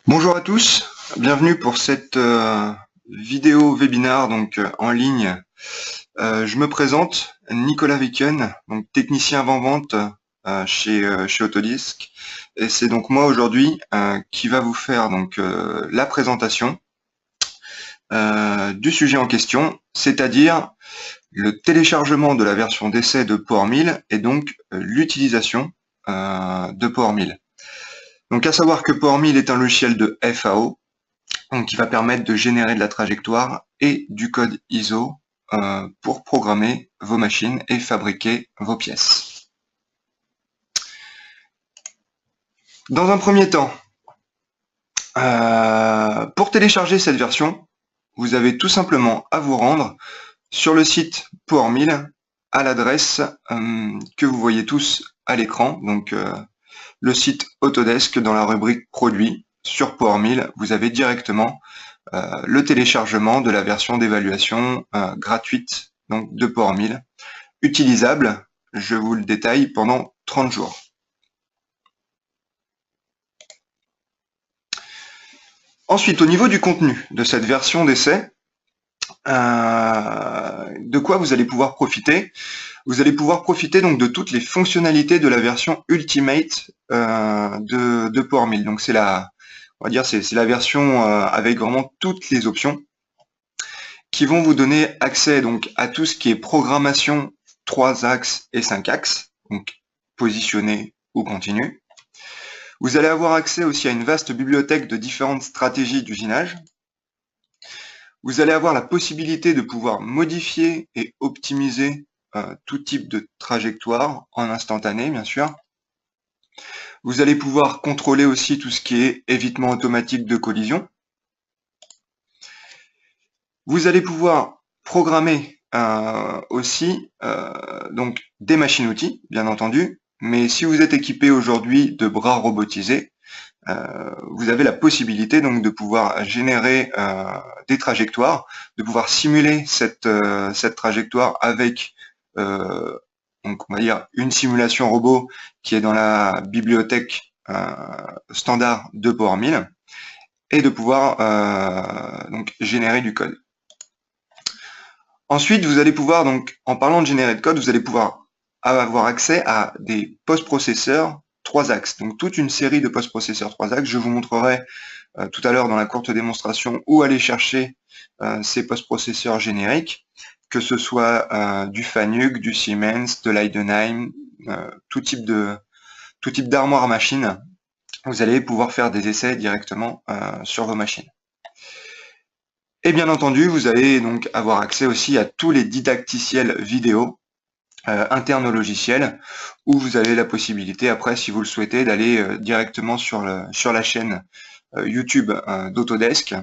Bonjour à tous, bienvenue pour cette vidéo webinaire en ligne. Je me présente, Nicolas Viken, donc technicien avant-vente chez Autodesk, et c'est donc moi aujourd'hui qui va vous faire la présentation du sujet en question, c'est-à-dire le téléchargement de la version d'essai de Power 1000 et donc l'utilisation de Power 1000. Donc à savoir que Power 1000 est un logiciel de FAO, donc qui va permettre de générer de la trajectoire et du code ISO pour programmer vos machines et fabriquer vos pièces. Dans un premier temps, pour télécharger cette version, vous avez tout simplement à vous rendre sur le site Power 1000 à l'adresse que vous voyez tous à l'écran, donc le site Autodesk dans la rubrique Produits. Sur Power 1000, vous avez directement le téléchargement de la version d'évaluation gratuite donc de Power 1000, utilisable, je vous le détaille, pendant 30 jours. Ensuite, au niveau du contenu de cette version d'essai, de quoi vous allez pouvoir profiter? Vous allez pouvoir profiter donc de toutes les fonctionnalités de la version Ultimate de Power 1000. Donc c'est la, on va dire, c'est la version avec vraiment toutes les options qui vont vous donner accès donc à tout ce qui est programmation 3 axes et 5 axes, donc positionné ou continu. Vous allez avoir accès aussi à une vaste bibliothèque de différentes stratégies d'usinage. Vous allez avoir la possibilité de pouvoir modifier et optimiser tout type de trajectoire en instantané, bien sûr. Vous allez pouvoir contrôler aussi tout ce qui est évitement automatique de collision. Vous allez pouvoir programmer aussi donc des machines-outils, bien entendu, mais si vous êtes équipé aujourd'hui de bras robotisés, vous avez la possibilité donc de pouvoir générer des trajectoires, de pouvoir simuler cette trajectoire avec donc on va dire une simulation robot qui est dans la bibliothèque standard de Power 1000 et de pouvoir donc générer du code. Ensuite, vous allez pouvoir donc, en parlant de générer de code, vous allez pouvoir avoir accès à des post-processeurs 3 axes, donc toute une série de post-processeurs 3 axes. Je vous montrerai tout à l'heure dans la courte démonstration où aller chercher ces post-processeurs génériques, que ce soit du Fanuc, du Siemens, de l'Eidenheim, tout type d'armoire à machine. Vous allez pouvoir faire des essais directement sur vos machines. Et bien entendu, vous allez donc avoir accès aussi à tous les didacticiels vidéo internes au logiciel, où vous avez la possibilité, après, si vous le souhaitez, d'aller directement sur la chaîne YouTube d'Autodesk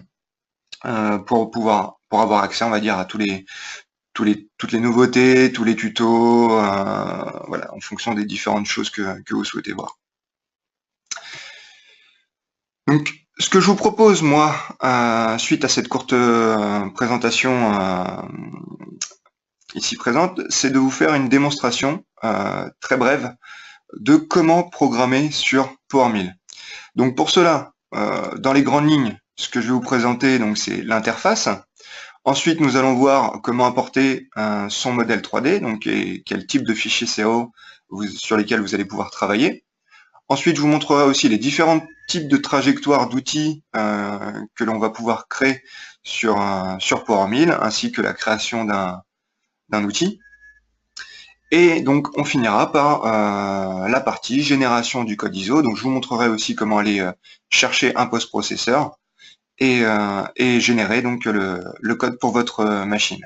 pour avoir accès, on va dire, à toutes les nouveautés, tous les tutos, voilà, en fonction des différentes choses que vous souhaitez voir. Donc, ce que je vous propose, moi, suite à cette courte présentation ici présente, c'est de vous faire une démonstration très brève de comment programmer sur Power 1000. Donc pour cela, dans les grandes lignes, ce que je vais vous présenter, donc c'est l'interface. Ensuite, nous allons voir comment importer son modèle 3D, donc et quel type de fichiers CO sur lesquels vous allez pouvoir travailler. Ensuite, je vous montrerai aussi les différents types de trajectoires d'outils que l'on va pouvoir créer sur Power 1000, ainsi que la création d'un outil. Et donc, on finira par la partie génération du code ISO. Donc, je vous montrerai aussi comment aller chercher un post-processeur et générer donc le code pour votre machine.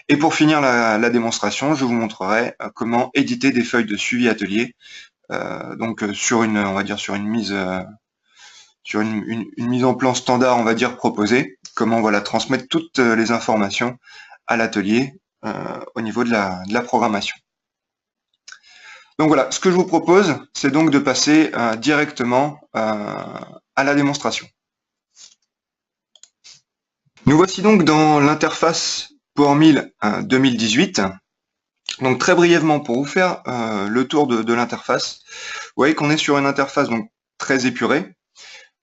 Et pour finir la démonstration, je vous montrerai comment éditer des feuilles de suivi atelier. Donc sur une, on va dire sur une mise en plan standard, on va dire proposée, comment voilà transmettre toutes les informations à l'atelier au niveau de la programmation. Donc voilà, ce que je vous propose, c'est donc de passer directement à la démonstration. Nous voici donc dans l'interface Power 1000 2018. Donc très brièvement, pour vous faire le tour de l'interface, vous voyez qu'on est sur une interface donc très épurée.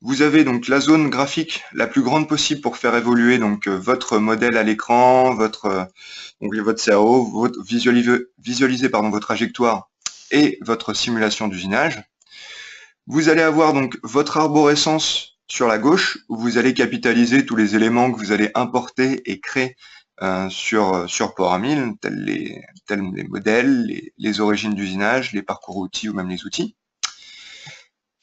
Vous avez donc la zone graphique la plus grande possible pour faire évoluer donc votre modèle à l'écran, votre cerveau, visualiser vos trajectoires et votre simulation d'usinage. Vous allez avoir donc votre arborescence sur la gauche, où vous allez capitaliser tous les éléments que vous allez importer et créer sur Power 1000, tels les modèles, les origines d'usinage, les parcours outils ou même les outils.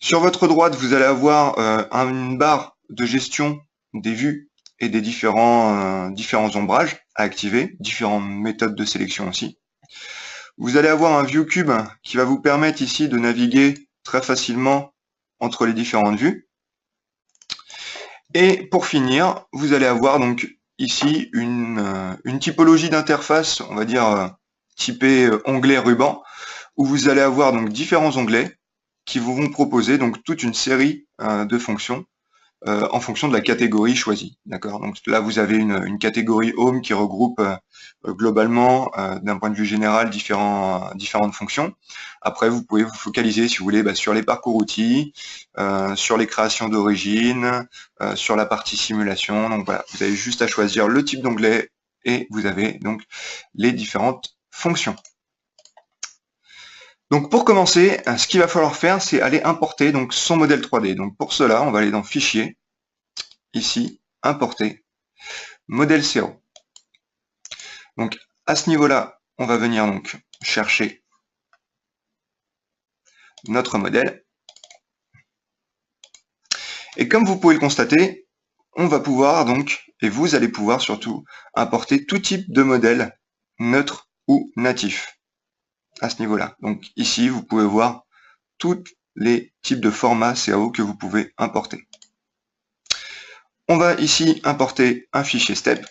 Sur votre droite, vous allez avoir une barre de gestion des vues et des différents ombrages à activer, différentes méthodes de sélection aussi. Vous allez avoir un View Cube qui va vous permettre ici de naviguer très facilement entre les différentes vues. Et pour finir, vous allez avoir donc ici une typologie d'interface, on va dire typée onglet ruban, où vous allez avoir donc différents onglets qui vous vont proposer donc toute une série de fonctions en fonction de la catégorie choisie. D'accord. Donc là vous avez une catégorie Home qui regroupe globalement d'un point de vue général différentes fonctions. Après vous pouvez vous focaliser si vous voulez sur les parcours outils, sur les créations d'origine, sur la partie simulation. Donc voilà, vous avez juste à choisir le type d'onglet et vous avez donc les différentes fonctions. Donc pour commencer, ce qu'il va falloir faire, c'est aller importer donc son modèle 3D. Donc pour cela, on va aller dans Fichier, ici, Importer, modèle CO. Donc à ce niveau-là, on va venir donc chercher notre modèle. Et comme vous pouvez le constater, on va pouvoir donc, et vous allez pouvoir surtout, importer tout type de modèle, neutre ou natif, à ce niveau-là. Donc ici, vous pouvez voir tous les types de formats CAO que vous pouvez importer. On va ici importer un fichier STEP.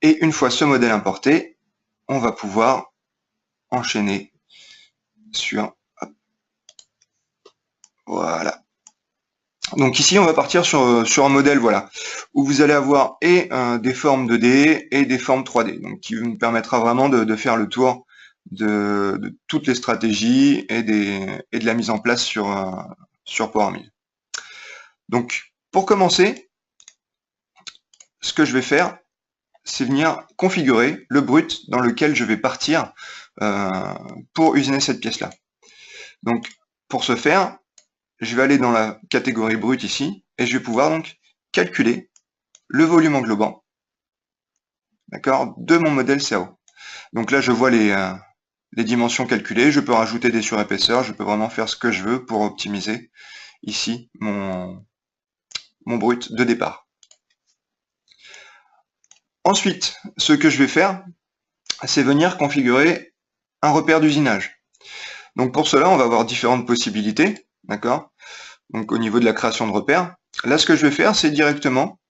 Et une fois ce modèle importé, on va pouvoir enchaîner sur... Voilà. Donc ici, on va partir sur un modèle voilà, où vous allez avoir et des formes 2D et des formes 3D, donc qui nous permettra vraiment de faire le tour de toutes les stratégies et de la mise en place sur Power 1000. Donc pour commencer, ce que je vais faire, c'est venir configurer le brut dans lequel je vais partir pour usiner cette pièce-là. Donc pour ce faire, je vais aller dans la catégorie brut ici, et je vais pouvoir donc calculer le volume englobant, d'accord, de mon modèle CAO. Donc là, je vois les dimensions calculées, je peux rajouter des surépaisseurs, je peux vraiment faire ce que je veux pour optimiser ici mon brut de départ. Ensuite, ce que je vais faire, c'est venir configurer un repère d'usinage. Donc pour cela, on va avoir différentes possibilités, d'accord. Donc au niveau de la création de repères, là ce que je vais faire, c'est directement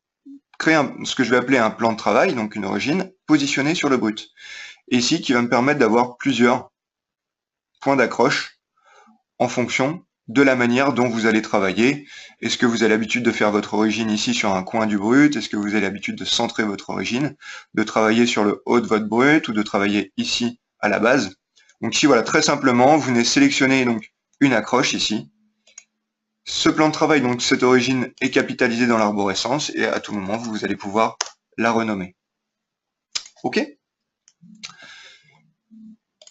créer ce que je vais appeler un plan de travail, donc une origine, positionnée sur le brut. Et ici, qui va me permettre d'avoir plusieurs points d'accroche en fonction de la manière dont vous allez travailler. Est-ce que vous avez l'habitude de faire votre origine ici sur un coin du brut? Est-ce que vous avez l'habitude de centrer votre origine, de travailler sur le haut de votre brut ou de travailler ici à la base? Donc ici, voilà, très simplement, vous venez sélectionner donc une accroche ici. Ce plan de travail, donc cette origine, est capitalisée dans l'arborescence et à tout moment, vous allez pouvoir la renommer. OK?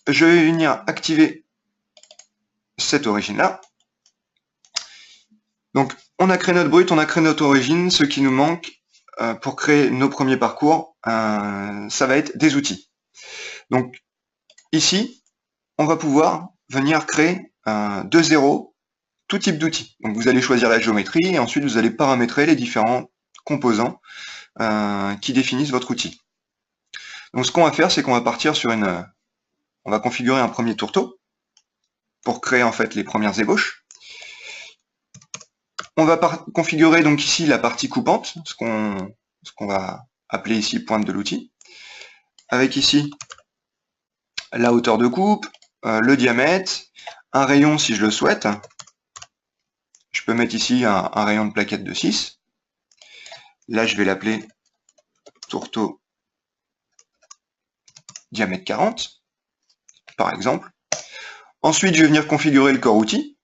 Je vais venir activer cette origine-là. Donc, on a créé notre brut, on a créé notre origine. Ce qui nous manque pour créer nos premiers parcours, ça va être des outils. Donc, ici, on va pouvoir venir créer de zéro tout type d'outils. Donc vous allez choisir la géométrie et ensuite vous allez paramétrer les différents composants qui définissent votre outil. Donc ce qu'on va faire, c'est qu'on va partir sur on va configurer un premier tourteau pour créer en fait les premières ébauches. On va configurer donc ici la partie coupante, ce qu'on va appeler ici pointe de l'outil, avec ici la hauteur de coupe, le diamètre, un rayon si je le souhaite. Je peux mettre ici un rayon de plaquette de 6. Là, je vais l'appeler tourteau diamètre 40, par exemple. Ensuite, je vais venir configurer le corps outil.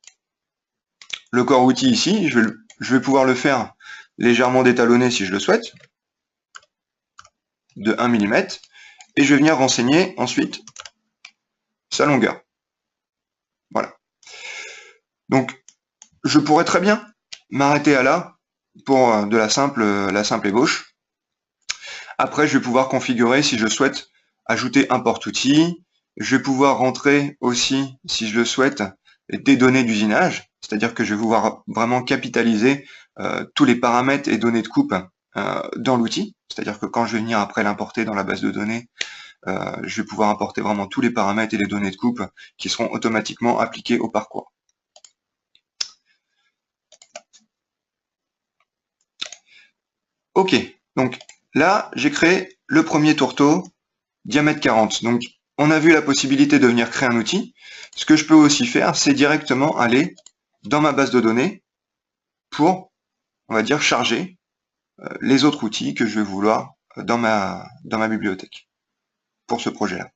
Le corps outil ici, je vais pouvoir le faire légèrement d'étalonner si je le souhaite, de 1 mm, et je vais venir renseigner ensuite sa longueur. Voilà. Donc, je pourrais très bien m'arrêter à là pour de la simple ébauche. Après, je vais pouvoir configurer si je souhaite ajouter un porte-outil. Je vais pouvoir rentrer aussi, si je le souhaite, des données d'usinage, c'est-à-dire que je vais pouvoir vraiment capitaliser tous les paramètres et données de coupe dans l'outil. C'est-à-dire que quand je vais venir après l'importer dans la base de données, je vais pouvoir importer vraiment tous les paramètres et les données de coupe qui seront automatiquement appliqués au parcours. Ok, donc là, j'ai créé le premier tourteau, diamètre 40. Donc, on a vu la possibilité de venir créer un outil. Ce que je peux aussi faire, c'est directement aller dans ma base de données pour, on va dire, charger les autres outils que je vais vouloir dans ma bibliothèque pour ce projet-là.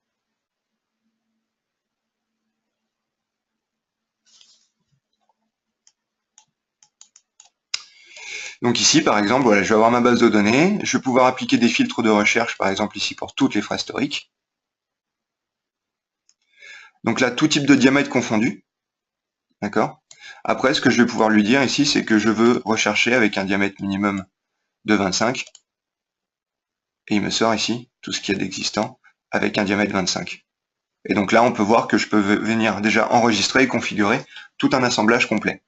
Donc ici, par exemple, voilà, je vais avoir ma base de données, je vais pouvoir appliquer des filtres de recherche, par exemple ici pour toutes les phrases historiques. Donc là, tout type de diamètre confondu. D'accord. Après, ce que je vais pouvoir lui dire ici, c'est que je veux rechercher avec un diamètre minimum de 25. Et il me sort ici tout ce qu'il y a d'existant avec un diamètre 25. Et donc là, on peut voir que je peux venir déjà enregistrer et configurer tout un assemblage complet.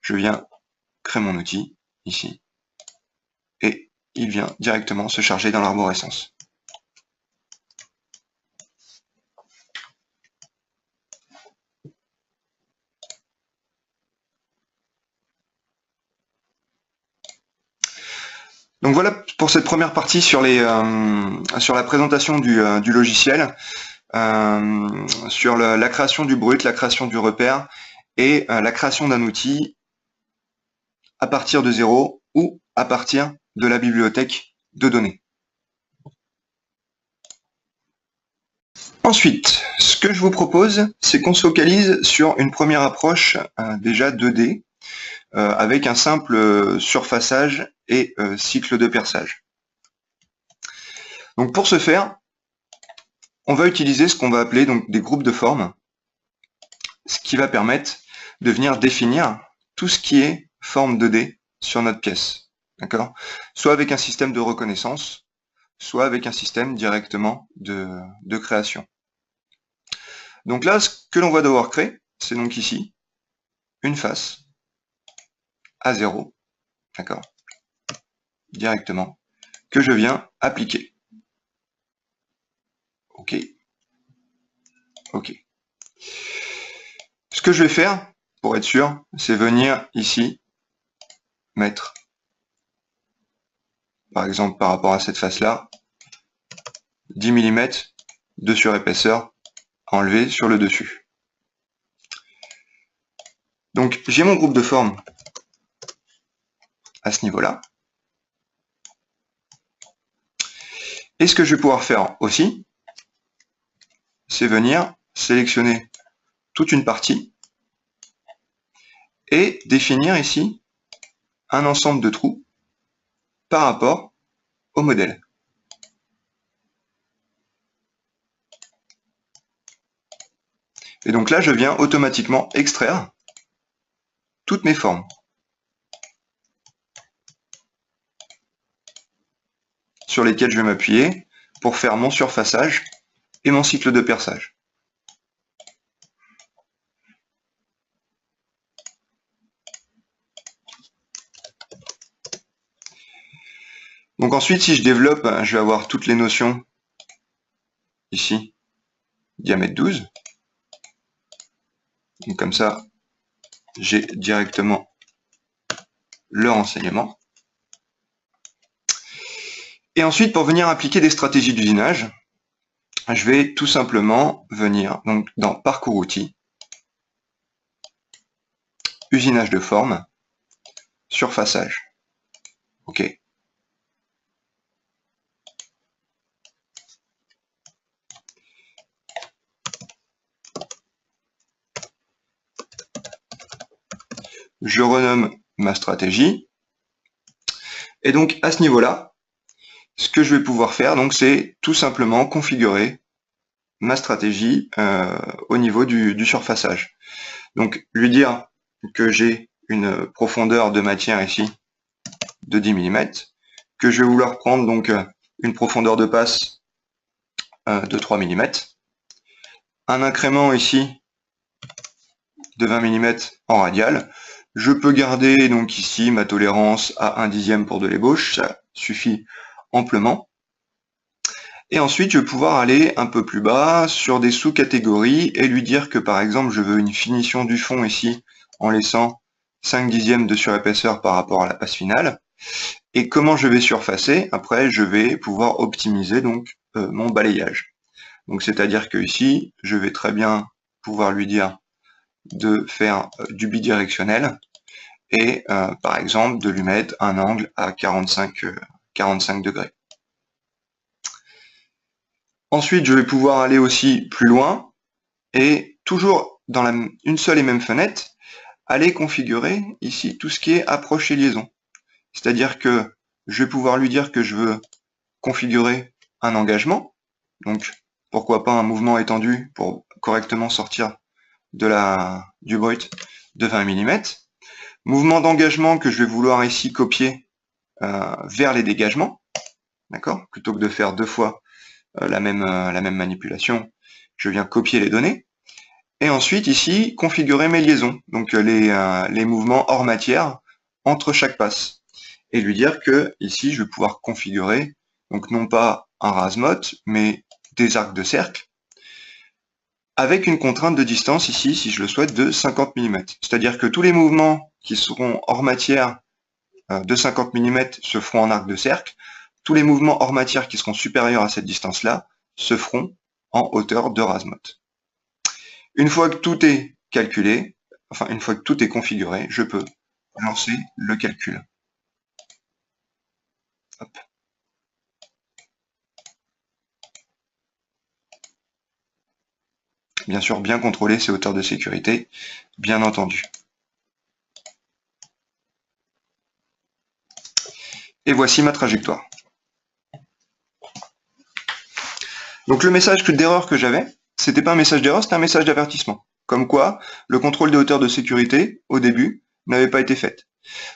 Je viens créer mon outil ici. Et il vient directement se charger dans l'arborescence. Donc voilà pour cette première partie sur la présentation du logiciel, sur la création du brut, la création du repère et la création d'un outil à partir de zéro ou à partir de la bibliothèque de données. Ensuite, ce que je vous propose, c'est qu'on se focalise sur une première approche déjà 2D, avec un simple surfaçage et cycle de perçage. Donc pour ce faire, on va utiliser ce qu'on va appeler donc des groupes de formes, ce qui va permettre de venir définir tout ce qui est forme 2D sur notre pièce. D'accord ? Soit avec un système de reconnaissance, soit avec un système directement de création. Donc là, ce que l'on va devoir créer, c'est donc ici une face à 0, d'accord, directement, que je viens appliquer. Ok. Ok. Ce que je vais faire, pour être sûr, c'est venir ici mettre, par exemple par rapport à cette face-là, 10 mm de surépaisseur enlevé sur le dessus. Donc j'ai mon groupe de formes à ce niveau-là. Et ce que je vais pouvoir faire aussi, c'est venir sélectionner toute une partie et définir ici un ensemble de trous par rapport au modèle. Et donc là, je viens automatiquement extraire toutes mes formes. Sur lesquelles je vais m'appuyer pour faire mon surfaçage et mon cycle de perçage. Donc ensuite, si je développe, je vais avoir toutes les notions ici, diamètre 12. Donc comme ça, j'ai directement le renseignement. Et ensuite, pour venir appliquer des stratégies d'usinage, je vais tout simplement venir donc dans Parcours outils, usinage de forme, surfaçage. OK. je renomme ma stratégie. Et donc à ce niveau-là, ce que je vais pouvoir faire, donc, c'est tout simplement configurer ma stratégie au niveau du surfaçage. Donc lui dire que j'ai une profondeur de matière ici de 10 mm, que je vais vouloir prendre donc une profondeur de passe de 3 mm, un incrément ici de 20 mm en radial. Je peux garder donc ici ma tolérance à 1/10 pour de l'ébauche, ça suffit amplement. Et ensuite, je vais pouvoir aller un peu plus bas sur des sous-catégories et lui dire que par exemple, je veux une finition du fond ici en laissant 5/10 de surépaisseur par rapport à la passe finale. Et comment je vais surfacer? Après, je vais pouvoir optimiser donc mon balayage. Donc, c'est-à-dire que ici, je vais très bien pouvoir lui dire de faire du bidirectionnel et par exemple de lui mettre un angle à 45 degrés. Ensuite, je vais pouvoir aller aussi plus loin et toujours dans une seule et même fenêtre, aller configurer ici tout ce qui est approche et liaison. C'est-à-dire que je vais pouvoir lui dire que je veux configurer un engagement, donc pourquoi pas un mouvement étendu pour correctement sortir du brut de 20 mm. Mouvement d'engagement que je vais vouloir ici copier vers les dégagements, d'accord? Plutôt que de faire deux fois la même manipulation, je viens copier les données. Et ensuite ici, configurer mes liaisons, donc les mouvements hors matière entre chaque passe. Et lui dire que ici, je vais pouvoir configurer, donc non pas un rase-motte, mais des arcs de cercle, avec une contrainte de distance ici, si je le souhaite, de 50 mm. C'est-à-dire que tous les mouvements qui seront hors matière de 50 mm se feront en arc de cercle. Tous les mouvements hors matière qui seront supérieurs à cette distance-là se feront en hauteur de rase-motte. Une fois que tout est calculé, enfin une fois que tout est configuré, je peux lancer le calcul. Hop. Bien sûr, bien contrôler ces hauteurs de sécurité, bien entendu. Et voici ma trajectoire. Donc le message d'erreur que j'avais, c'était pas un message d'erreur, c'était un message d'avertissement. Comme quoi, le contrôle des hauteurs de sécurité, au début, n'avait pas été fait.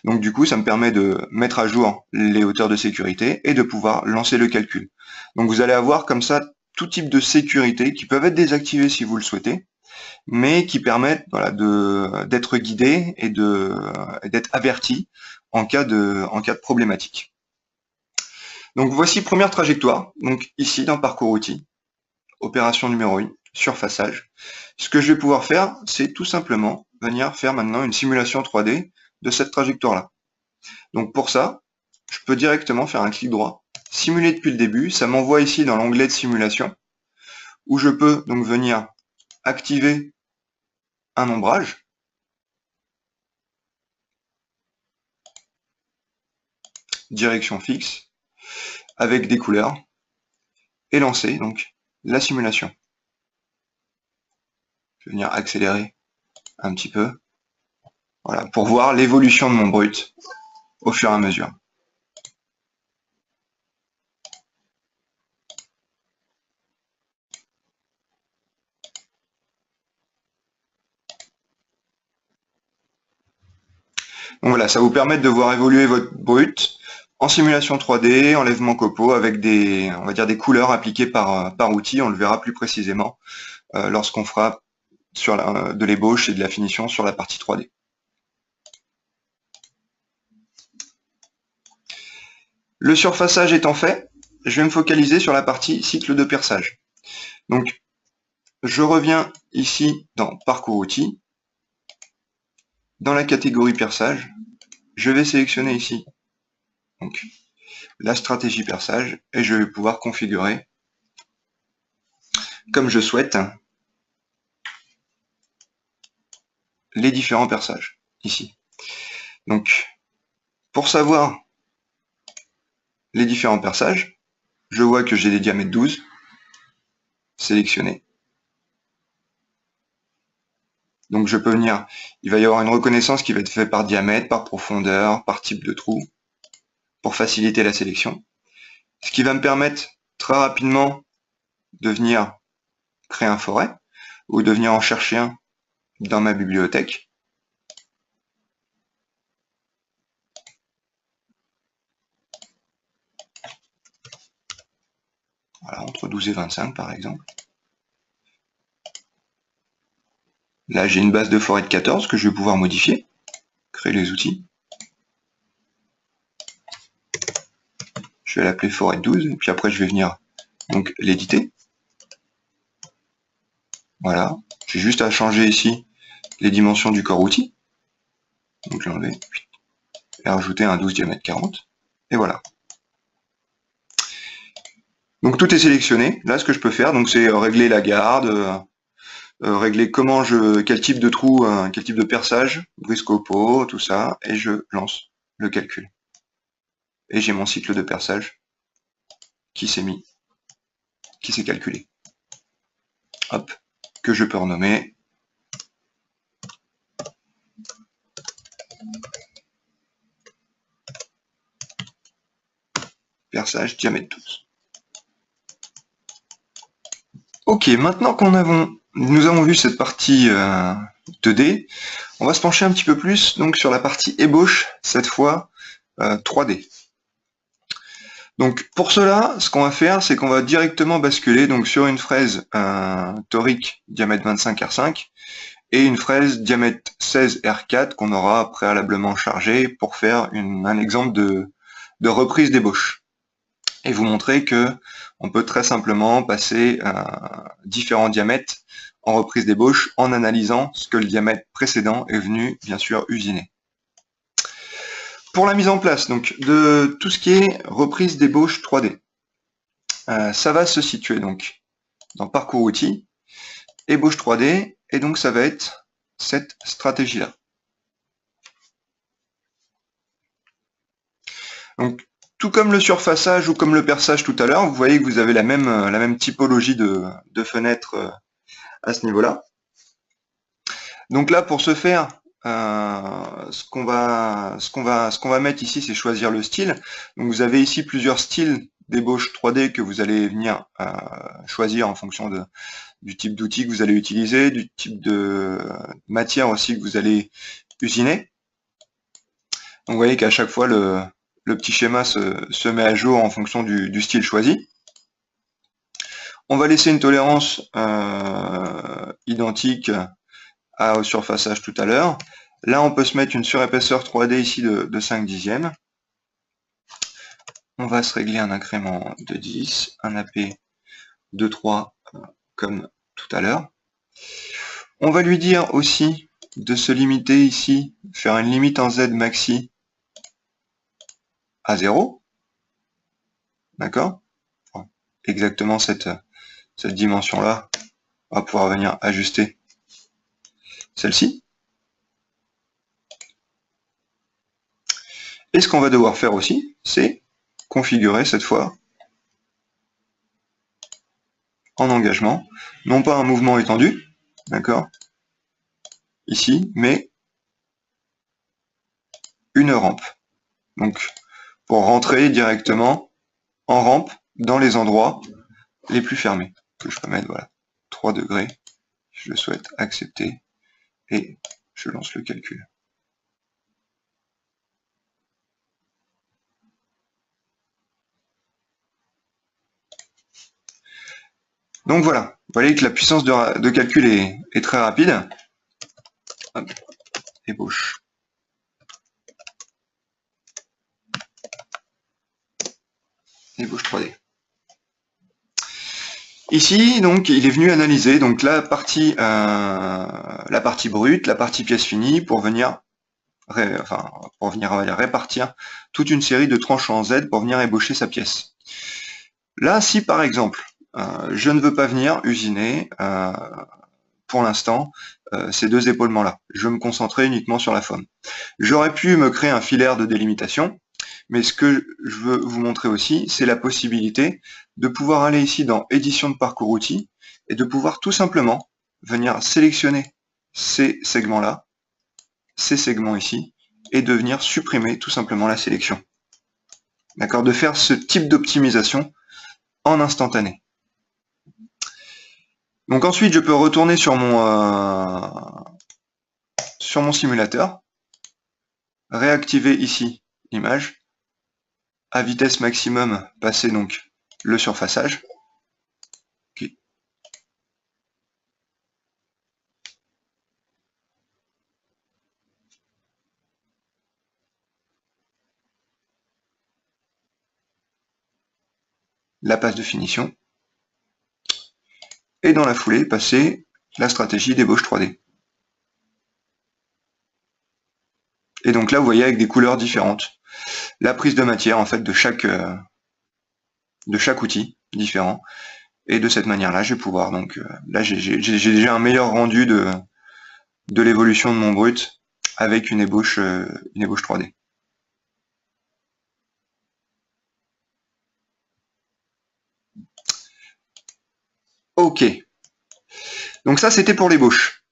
Donc du coup, ça me permet de mettre à jour les hauteurs de sécurité et de pouvoir lancer le calcul. Donc vous allez avoir comme ça tout type de sécurité qui peuvent être désactivées si vous le souhaitez, mais qui permettent d'être guidés et d'être avertis en cas de problématique. Donc voici première trajectoire, donc ici dans parcours outils, opération numéro 1, surfaçage. Ce que je vais pouvoir faire, c'est tout simplement venir faire maintenant une simulation 3D de cette trajectoire-là. Donc pour ça, je peux directement faire un clic droit, simuler depuis le début, ça m'envoie ici dans l'onglet de simulation, où je peux donc venir activer un ombrage, direction fixe, avec des couleurs, et lancer donc la simulation. Je vais venir accélérer un petit peu, voilà, pour voir l'évolution de mon brut au fur et à mesure. Donc voilà, ça vous permet de voir évoluer votre brut en simulation 3D, enlèvement copeaux, avec des, on va dire, des couleurs appliquées par outil. On le verra plus précisément lorsqu'on fera sur de l'ébauche et de la finition sur la partie 3D. Le surfaçage étant fait, je vais me focaliser sur la partie cycle de perçage. Donc, je reviens ici dans Parcours outils. Dans la catégorie perçage, je vais sélectionner ici donc, la stratégie perçage et je vais pouvoir configurer comme je souhaite les différents perçages ici. Donc, pour savoir les différents perçages, je vois que j'ai des diamètres 12 sélectionnés. Donc je peux venir, il va y avoir une reconnaissance qui va être faite par diamètre, par profondeur, par type de trou, pour faciliter la sélection. Ce qui va me permettre très rapidement de venir créer un forêt, ou de venir en chercher un dans ma bibliothèque. Voilà, entre 12 et 25 par exemple. Là, j'ai une base de forêt de 14 que je vais pouvoir modifier, créer les outils. Je vais l'appeler forêt de 12, et puis après, je vais venir donc l'éditer. Voilà, j'ai juste à changer ici les dimensions du corps outil. Donc, je vais enlever et rajouter un 12 diamètre 40. Et voilà. Donc, tout est sélectionné. Là, ce que je peux faire, c'est régler la garde, régler quel type de trou, quel type de perçage, briscoe, tout ça, et je lance le calcul. Et j'ai mon cycle de perçage qui s'est calculé. Hop, que je peux renommer. Perçage diamètre 12. Ok, maintenant qu'on nous avons vu cette partie 2D, on va se pencher un petit peu plus donc sur la partie ébauche, cette fois 3D. Donc pour cela, ce qu'on va faire, c'est qu'on va directement basculer donc sur une fraise torique diamètre 25 R5 et une fraise diamètre 16 R4 qu'on aura préalablement chargée pour faire un exemple de reprise d'ébauche. Et vous montrer que on peut très simplement passer différents diamètres en reprise d'ébauche en analysant ce que le diamètre précédent est venu bien sûr usiner. Pour la mise en place donc de tout ce qui est reprise d'ébauche 3D, ça va se situer donc dans parcours outils, ébauche 3D, et donc ça va être cette stratégie-là. Donc tout comme le surfaçage ou comme le perçage tout à l'heure, vous voyez que vous avez la même typologie de fenêtres à ce niveau-là. Donc là, pour ce faire, ce qu'on va mettre ici, c'est choisir le style. Donc vous avez ici plusieurs styles d'ébauche 3D que vous allez venir choisir en fonction du type d'outil que vous allez utiliser, du type de matière aussi que vous allez usiner. Donc vous voyez qu'à chaque fois, le petit schéma se met à jour en fonction du style choisi. On va laisser une tolérance identique au surfaçage tout à l'heure. Là, on peut se mettre une surépaisseur 3D ici de 5 dixièmes. On va se régler un incrément de 10, un AP de 3 comme tout à l'heure. On va lui dire aussi de se limiter ici, faire une limite en Z maxi à 0. D'accord? Exactement cette dimension-là, on va pouvoir venir ajuster celle-ci. Et ce qu'on va devoir faire aussi, c'est configurer cette fois en engagement, non pas un mouvement étendu, d'accord, ici, mais une rampe. Donc, pour rentrer directement en rampe dans les endroits les plus fermés, que je peux mettre, voilà, 3 degrés, je le souhaite accepter, et je lance le calcul. Donc voilà, vous voyez que la puissance de calcul est très rapide. Hop, ébauche. Ébauche 3D. Ici, donc, il est venu analyser donc la partie brute, la partie pièce finie, pour venir répartir toute une série de tranches en Z pour venir ébaucher sa pièce. Là, si par exemple, je ne veux pas venir usiner pour l'instant ces deux épaulements-là, je veux me concentrer uniquement sur la forme. J'aurais pu me créer un filaire de délimitation, mais ce que je veux vous montrer aussi, c'est la possibilité de pouvoir aller ici dans édition de parcours outils et de pouvoir tout simplement venir sélectionner ces segments-là, ces segments ici, et de venir supprimer tout simplement la sélection. D'accord, de faire ce type d'optimisation en instantané. Donc ensuite, je peux retourner sur mon simulateur, réactiver ici l'image, à vitesse maximum, passer donc le surfaçage. Okay. La passe de finition. Et dans la foulée, passer la stratégie d'ébauche 3D. Et donc là, vous voyez avec des couleurs différentes. La prise de matière, en fait, de chaque outil différent. Et de cette manière-là, je vais pouvoir, donc là, j'ai déjà un meilleur rendu de l'évolution de mon brut avec une ébauche 3D. Ok. Donc ça, c'était pour l'ébauche.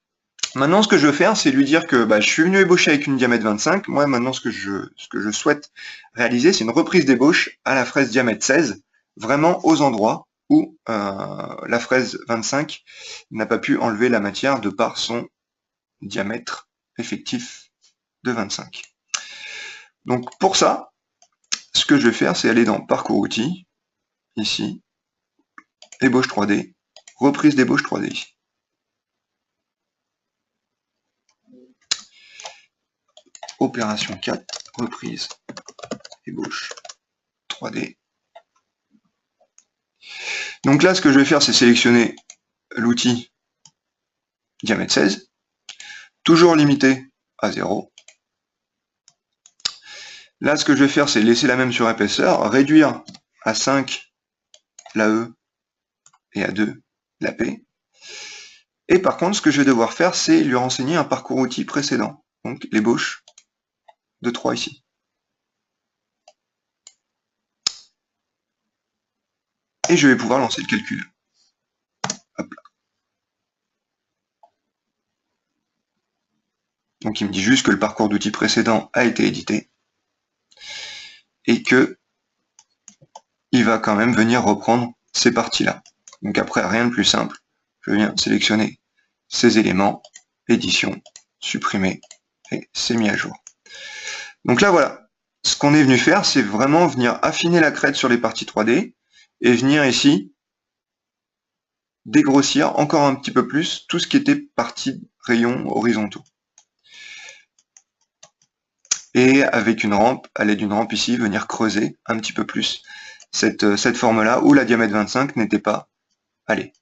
Maintenant, ce que je veux faire, c'est lui dire que je suis venu ébaucher avec une diamètre 25. Moi, maintenant, ce que je souhaite réaliser, c'est une reprise d'ébauche à la fraise diamètre 16, vraiment aux endroits où la fraise 25 n'a pas pu enlever la matière de par son diamètre effectif de 25. Donc pour ça, ce que je vais faire, c'est aller dans Parcours outils, ici, ébauche 3D, reprise d'ébauche 3D. Opération 4, reprise, ébauche 3D. Donc là, ce que je vais faire, c'est sélectionner l'outil diamètre 16, toujours limité à 0. Là, ce que je vais faire, c'est laisser la même sur épaisseur, réduire à 5 la E et à 2 la P. Et par contre, ce que je vais devoir faire, c'est lui renseigner un parcours outil précédent, donc l'ébauche de 3 ici. Et je vais pouvoir lancer le calcul. Hop là. Donc il me dit juste que le parcours d'outil précédent a été édité et que il va quand même venir reprendre ces parties-là. Donc après, rien de plus simple. Je viens sélectionner ces éléments, édition, supprimer, et c'est mis à jour. Donc là, voilà. Ce qu'on est venu faire, c'est vraiment venir affiner la crête sur les parties 3D et venir ici dégrossir encore un petit peu plus tout ce qui était partie rayons horizontaux. Et avec une rampe, à l'aide d'une rampe ici, venir creuser un petit peu plus cette forme-là où la diamètre 25 n'était pas allée.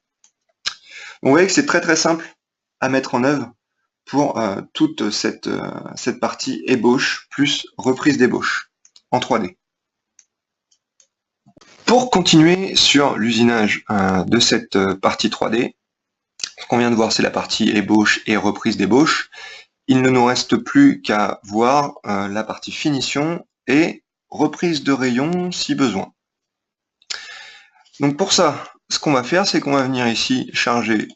Vous voyez que c'est très très simple à mettre en œuvre pour toute cette partie ébauche plus reprise d'ébauche en 3D. Pour continuer sur l'usinage de cette partie 3D, ce qu'on vient de voir, c'est la partie ébauche et reprise d'ébauche. Il ne nous reste plus qu'à voir la partie finition et reprise de rayon si besoin. Donc pour ça, ce qu'on va faire, c'est qu'on va venir ici charger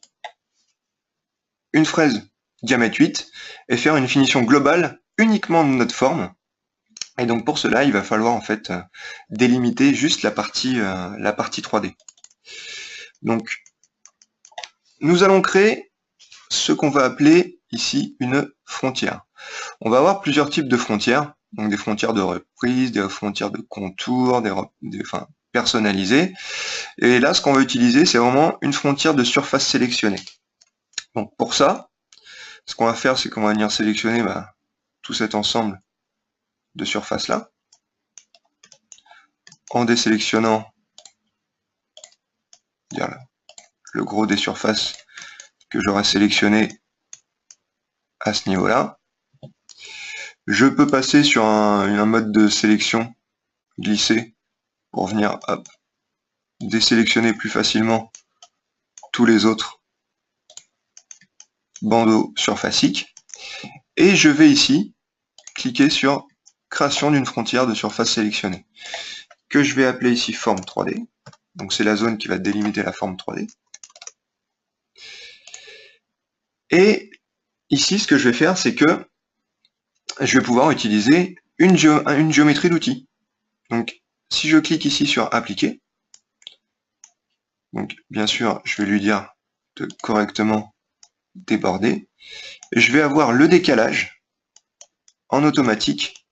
une fraise diamètre 8 et faire une finition globale uniquement de notre forme. Et donc pour cela, il va falloir en fait délimiter juste la partie 3D. Donc nous allons créer ce qu'on va appeler ici une frontière. On va avoir plusieurs types de frontières, donc des frontières de reprise, des frontières de contour, enfin, personnalisées. Et là, ce qu'on va utiliser, c'est vraiment une frontière de surface sélectionnée. Donc pour ça, ce qu'on va faire, c'est qu'on va venir sélectionner tout cet ensemble de surfaces là, en désélectionnant le gros des surfaces que j'aurais sélectionné à ce niveau-là. Je peux passer sur un mode de sélection glissé pour venir désélectionner plus facilement tous les autres bandeaux surfaciques. Et je vais ici cliquer sur création d'une frontière de surface sélectionnée, que je vais appeler ici forme 3D. Donc c'est la zone qui va délimiter la forme 3D. Et ici, ce que je vais faire, c'est que je vais pouvoir utiliser une géométrie d'outil. Donc, si je clique ici sur appliquer, donc bien sûr, je vais lui dire de correctement déborder, et je vais avoir le décalage en automatique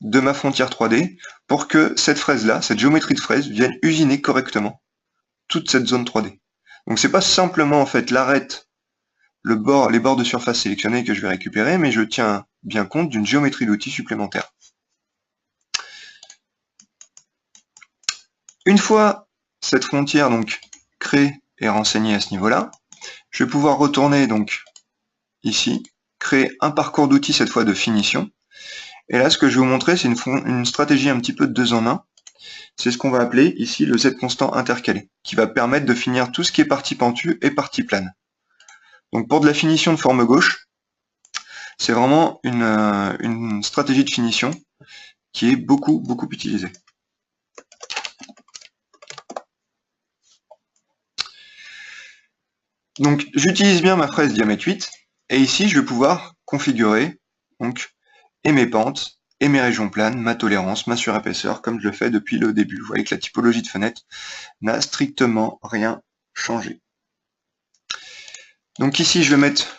de ma frontière 3D pour que cette fraise-là, cette géométrie de fraise, vienne usiner correctement toute cette zone 3D. Donc c'est pas simplement en fait l'arête, les bords de surface sélectionnés que je vais récupérer, mais je tiens bien compte d'une géométrie d'outil supplémentaire. Une fois cette frontière donc créée et renseignée à ce niveau-là, je vais pouvoir retourner donc ici, créer un parcours d'outils cette fois de finition. Et là, ce que je vais vous montrer, c'est une stratégie un petit peu de 2 en 1. C'est ce qu'on va appeler ici le Z constant intercalé, qui va permettre de finir tout ce qui est partie pentue et partie plane. Donc pour de la finition de forme gauche, c'est vraiment une stratégie de finition qui est beaucoup utilisée. Donc j'utilise bien ma fraise diamètre 8, et ici je vais pouvoir configurer donc, et mes pentes, et mes régions planes, ma tolérance, ma surépaisseur, comme je le fais depuis le début. Vous voyez que la typologie de fenêtre n'a strictement rien changé. Donc ici, je vais mettre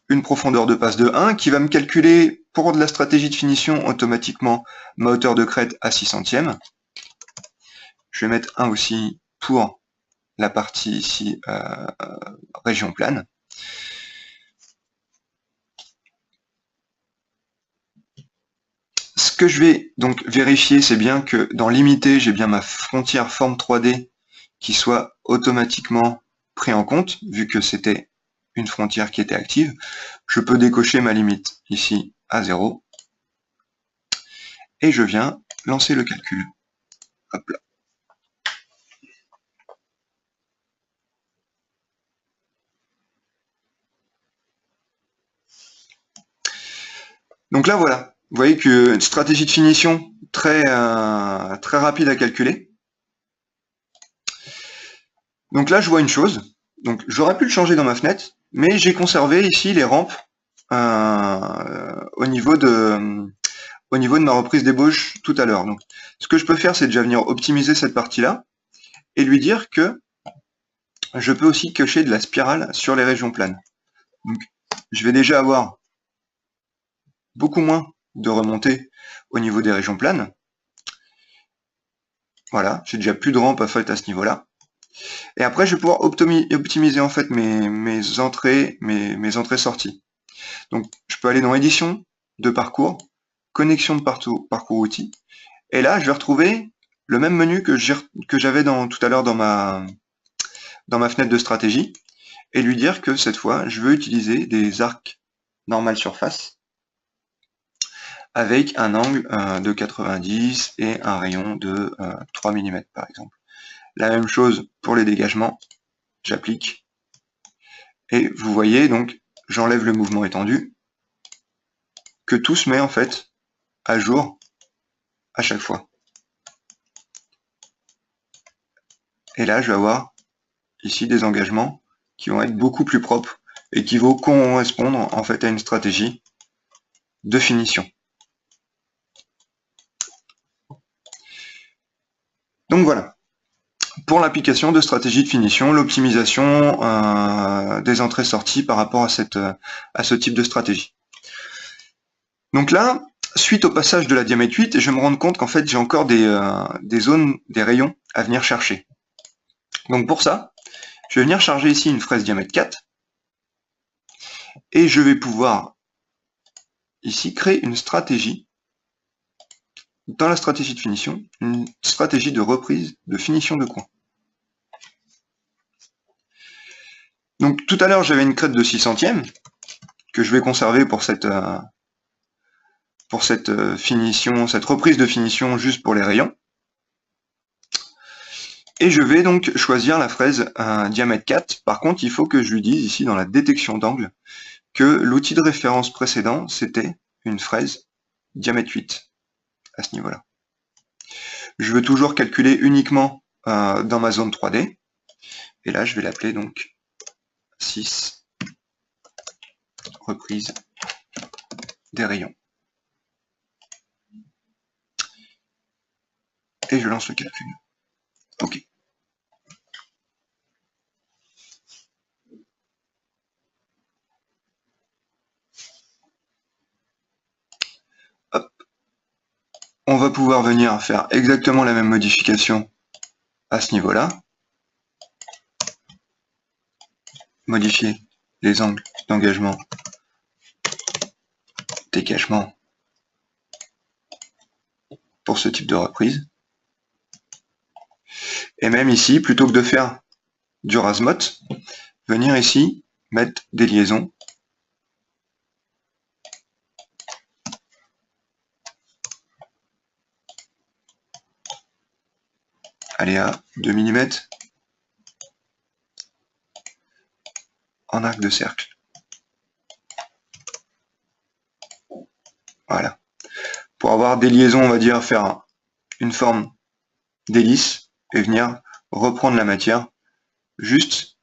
une profondeur de passe de 1 qui va me calculer pour de la stratégie de finition automatiquement ma hauteur de crête à 6 centièmes. Je vais mettre 1 aussi pour la partie ici région plane. Ce que je vais donc vérifier, c'est bien que dans limité, j'ai bien ma frontière forme 3D qui soit automatiquement pris en compte, vu que c'était une frontière qui était active. Je peux décocher ma limite ici à 0. Et je viens lancer le calcul. Hop là. Donc là, voilà. Vous voyez que une stratégie de finition très rapide à calculer. Donc là, je vois une chose. Donc j'aurais pu le changer dans ma fenêtre, mais j'ai conservé ici les rampes au niveau de ma reprise d'ébauche tout à l'heure. Donc ce que je peux faire, c'est déjà venir optimiser cette partie-là et lui dire que je peux aussi cocher de la spirale sur les régions planes. Donc je vais déjà avoir beaucoup moins de remontée au niveau des régions planes. Voilà, j'ai déjà plus de rampe à fait à ce niveau-là. Et après, je vais pouvoir optimiser en fait mes entrées, mes entrées-sorties. Donc, je peux aller dans édition de parcours, connexion de parcours outils. Et là, je vais retrouver le même menu que j'avais tout à l'heure dans ma fenêtre de stratégie et lui dire que cette fois, je veux utiliser des arcs normales surface avec un angle de 90 et un rayon de 3 mm par exemple. La même chose pour les dégagements, j'applique. Et vous voyez donc, j'enlève le mouvement étendu, que tout se met en fait à jour à chaque fois. Et là, je vais avoir ici des engagements qui vont être beaucoup plus propres et qui vont correspondre en fait à une stratégie de finition. Donc voilà. Pour l'application de stratégie de finition, l'optimisation des entrées-sorties par rapport à ce type de stratégie. Donc là, suite au passage de la diamètre 8, je vais me rendre compte qu'en fait j'ai encore des zones, des rayons à venir chercher. Donc pour ça, je vais venir charger ici une fraise diamètre 4 et je vais pouvoir ici créer une stratégie. Dans la stratégie de finition, une stratégie de reprise de finition de coin. Donc tout à l'heure j'avais une crête de 6 centièmes que je vais conserver pour cette finition, cette reprise de finition juste pour les rayons. Et je vais donc choisir la fraise diamètre 4. Par contre, il faut que je lui dise ici dans la détection d'angle que l'outil de référence précédent, c'était une fraise diamètre 8 à ce niveau-là. Je veux toujours calculer uniquement dans ma zone 3D. Et là, je vais l'appeler donc 6 reprises des rayons. Et je lance le calcul. OK. Hop. On va pouvoir venir faire exactement la même modification à ce niveau-là. Modifier les angles d'engagement, décachement pour ce type de reprise. Et même ici, plutôt que de faire du Rasmot, venir ici, mettre des liaisons. Allez à 2 mm en arc de cercle. Voilà. Pour avoir des liaisons, on va dire, faire une forme d'hélice et venir reprendre la matière juste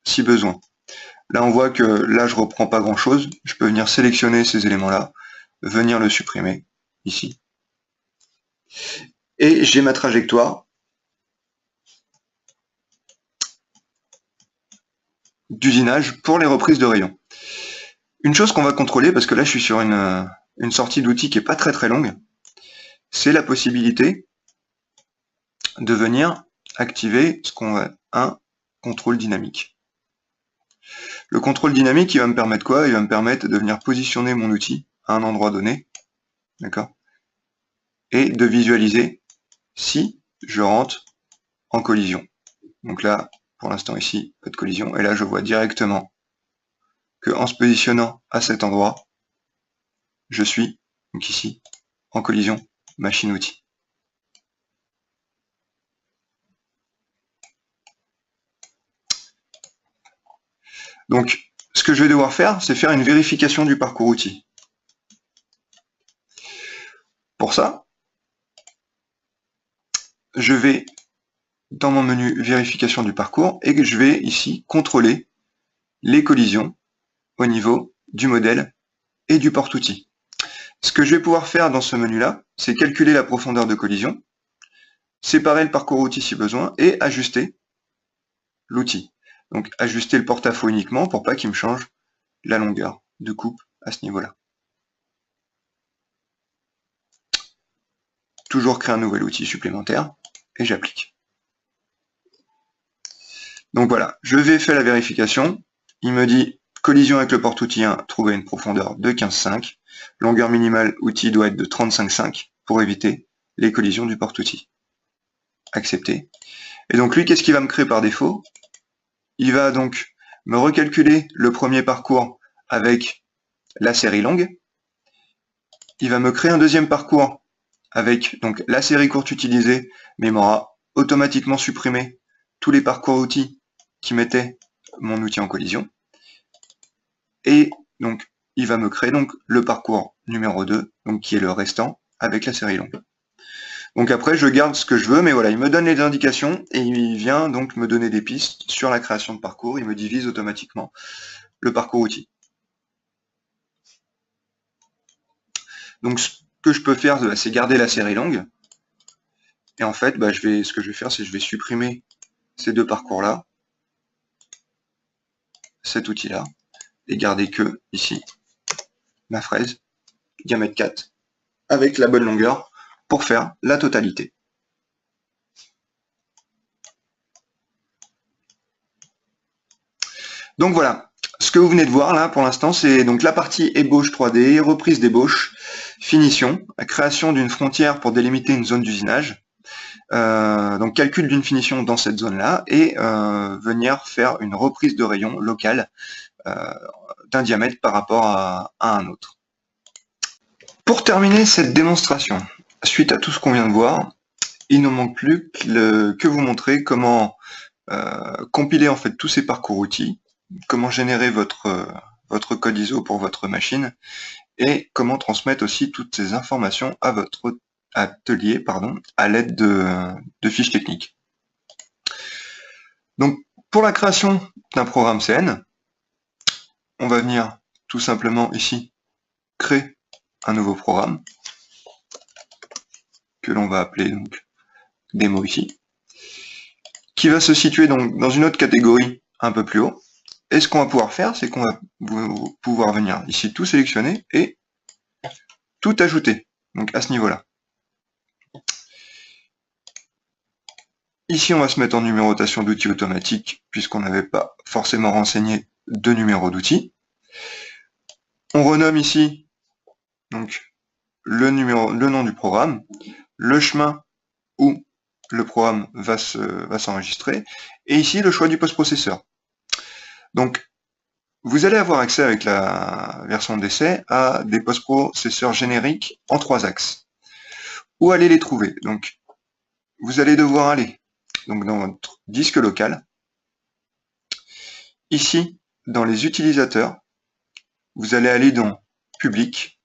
si besoin. Là, on voit que là, je reprends pas grand chose. Je peux venir sélectionner ces éléments-là, venir le supprimer ici. Et j'ai ma trajectoire d'usinage pour les reprises de rayons. Une chose qu'on va contrôler, parce que là je suis sur une sortie d'outil qui est pas très longue, c'est la possibilité de venir activer ce qu'on va un contrôle dynamique. Le contrôle dynamique, il va me permettre quoi? Il va me permettre de venir positionner mon outil à un endroit donné, d'accord, et de visualiser si je rentre en collision. Donc là, pour l'instant ici, pas de collision, et là je vois directement que en se positionnant à cet endroit, je suis, donc ici, en collision machine-outil. Donc, ce que je vais devoir faire, c'est faire une vérification du parcours outil. Pour ça, je vais dans mon menu vérification du parcours et que je vais ici contrôler les collisions au niveau du modèle et du porte-outil. Ce que je vais pouvoir faire dans ce menu-là, c'est calculer la profondeur de collision, séparer le parcours outil si besoin et ajuster l'outil. Donc ajuster le porte-à-faux uniquement pour pas qu'il me change la longueur de coupe à ce niveau-là. Toujours créer un nouvel outil supplémentaire et j'applique. Donc voilà, je vais faire la vérification. Il me dit collision avec le porte-outil 1, trouver une profondeur de 15,5. Longueur minimale outil doit être de 35,5 pour éviter les collisions du porte-outil. Accepter. Et donc lui, qu'est-ce qu'il va me créer par défaut? Il va donc me recalculer le premier parcours avec la série longue. Il va me créer un deuxième parcours avec donc la série courte utilisée, mais il m'aura automatiquement supprimé tous les parcours outils qui mettaient mon outil en collision. Et donc il va me créer donc le parcours numéro 2, donc qui est le restant, avec la série longue. Donc après je garde ce que je veux, mais voilà, il me donne les indications et il vient donc me donner des pistes sur la création de parcours, il me divise automatiquement le parcours outil. Donc ce que je peux faire, c'est garder la série longue. Et en fait, ce que je vais faire, c'est que je vais supprimer ces deux parcours-là, cet outil-là, et garder que, ici, ma fraise, diamètre 4, avec la bonne longueur, pour faire la totalité. Donc voilà, ce que vous venez de voir là pour l'instant, c'est donc la partie ébauche 3D, reprise d'ébauche, finition, la création d'une frontière pour délimiter une zone d'usinage, donc calcul d'une finition dans cette zone-là, et venir faire une reprise de rayon locale d'un diamètre par rapport à un autre. Pour terminer cette démonstration, suite à tout ce qu'on vient de voir, il ne manque plus que vous montrer comment compiler en fait tous ces parcours outils, comment générer votre code ISO pour votre machine, et comment transmettre aussi toutes ces informations à votre atelier à l'aide de fiches techniques. Donc Pour la création d'un programme CN, on va venir tout simplement ici créer un nouveau programme que l'on va appeler donc démo ici, qui va se situer donc dans une autre catégorie un peu plus haut. Et ce qu'on va pouvoir faire, c'est qu'on va pouvoir venir ici tout sélectionner et tout ajouter, donc à ce niveau-là. Ici, on va se mettre en numérotation d'outils automatiques, puisqu'on n'avait pas forcément renseigné de numéro d'outils. On renomme ici donc le nom du programme, le chemin où le programme va s'enregistrer, et ici le choix du post-processeur. Donc, vous allez avoir accès avec la version d'essai à des post-processeurs génériques en 3 axes. Où aller les trouver? Donc, vous allez devoir aller donc, dans votre disque local. Ici, dans les utilisateurs, vous allez aller dans Public,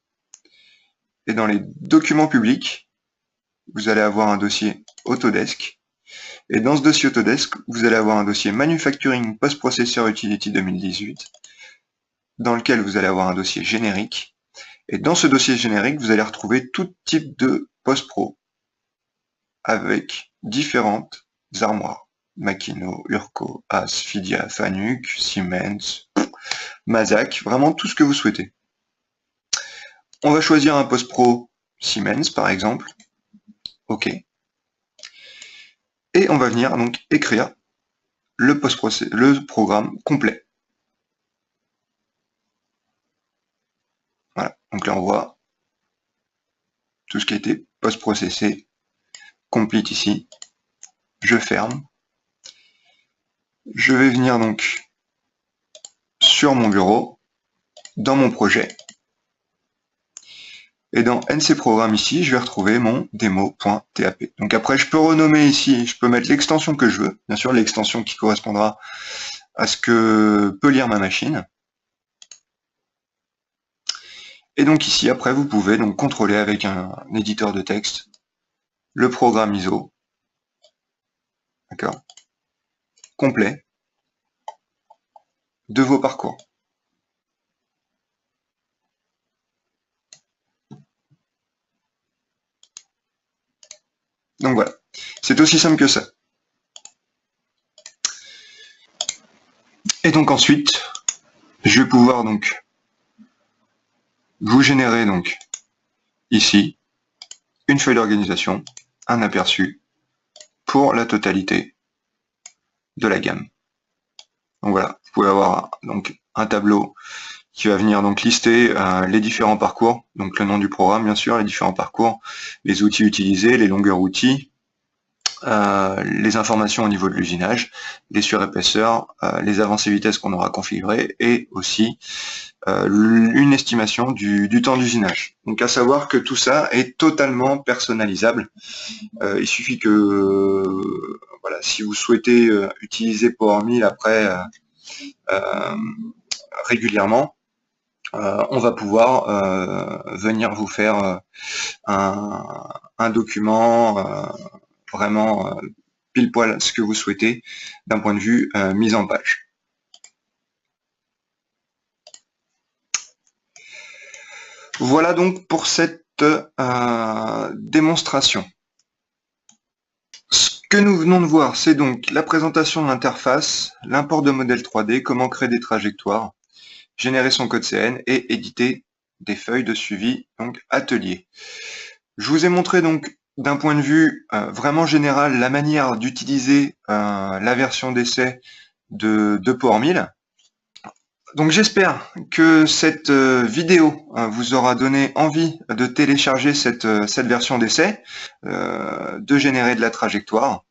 et dans les documents publics, vous allez avoir un dossier Autodesk, et dans ce dossier Autodesk, vous allez avoir un dossier Manufacturing Post-Processor Utility 2018, dans lequel vous allez avoir un dossier générique, et dans ce dossier générique, vous allez retrouver tout type de post-pro, avec différentes armoires. Makino, Urco, As, Fidia, Fanuc, Siemens, Mazak, vraiment tout ce que vous souhaitez. On va choisir un post-pro Siemens par exemple. OK. Et on va venir donc écrire le programme complet. Voilà. Donc là on voit tout ce qui a été post-processé, complete ici. Je ferme. Je vais venir donc sur mon bureau, dans mon projet. Et dans NC Programme ici, je vais retrouver mon démo.tap. Donc après, je peux renommer ici, je peux mettre l'extension que je veux, bien sûr l'extension qui correspondra à ce que peut lire ma machine. Et donc ici, après, vous pouvez donc contrôler avec un éditeur de texte le programme ISO, d'accord, complet de vos parcours. Donc voilà, c'est aussi simple que ça. Et donc ensuite, je vais pouvoir donc vous générer donc ici une feuille d'organisation, un aperçu pour la totalité de la gamme. Donc voilà, vous pouvez avoir donc un tableau qui va venir donc lister les différents parcours, donc le nom du programme bien sûr, les différents parcours, les outils utilisés, les longueurs outils, les informations au niveau de l'usinage, les surépaisseurs, les avancées vitesse qu'on aura configurées et aussi une estimation du temps d'usinage. Donc à savoir que tout ça est totalement personnalisable. Il suffit que voilà, si vous souhaitez utiliser PowerMill après régulièrement, on va pouvoir venir vous faire un document vraiment pile poil ce que vous souhaitez d'un point de vue mise en page. Voilà donc pour cette démonstration. Ce que nous venons de voir, c'est donc la présentation de l'interface, l'import de modèles 3D, comment créer des trajectoires, générer son code CN et éditer des feuilles de suivi, donc atelier. Je vous ai montré donc d'un point de vue vraiment général la manière d'utiliser la version d'essai de PowerMill. Donc j'espère que cette vidéo vous aura donné envie de télécharger cette version d'essai, de générer de la trajectoire.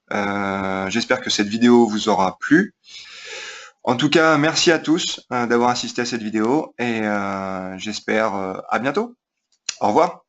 J'espère que cette vidéo vous aura plu. En tout cas, merci à tous d'avoir assisté à cette vidéo et j'espère à bientôt. Au revoir.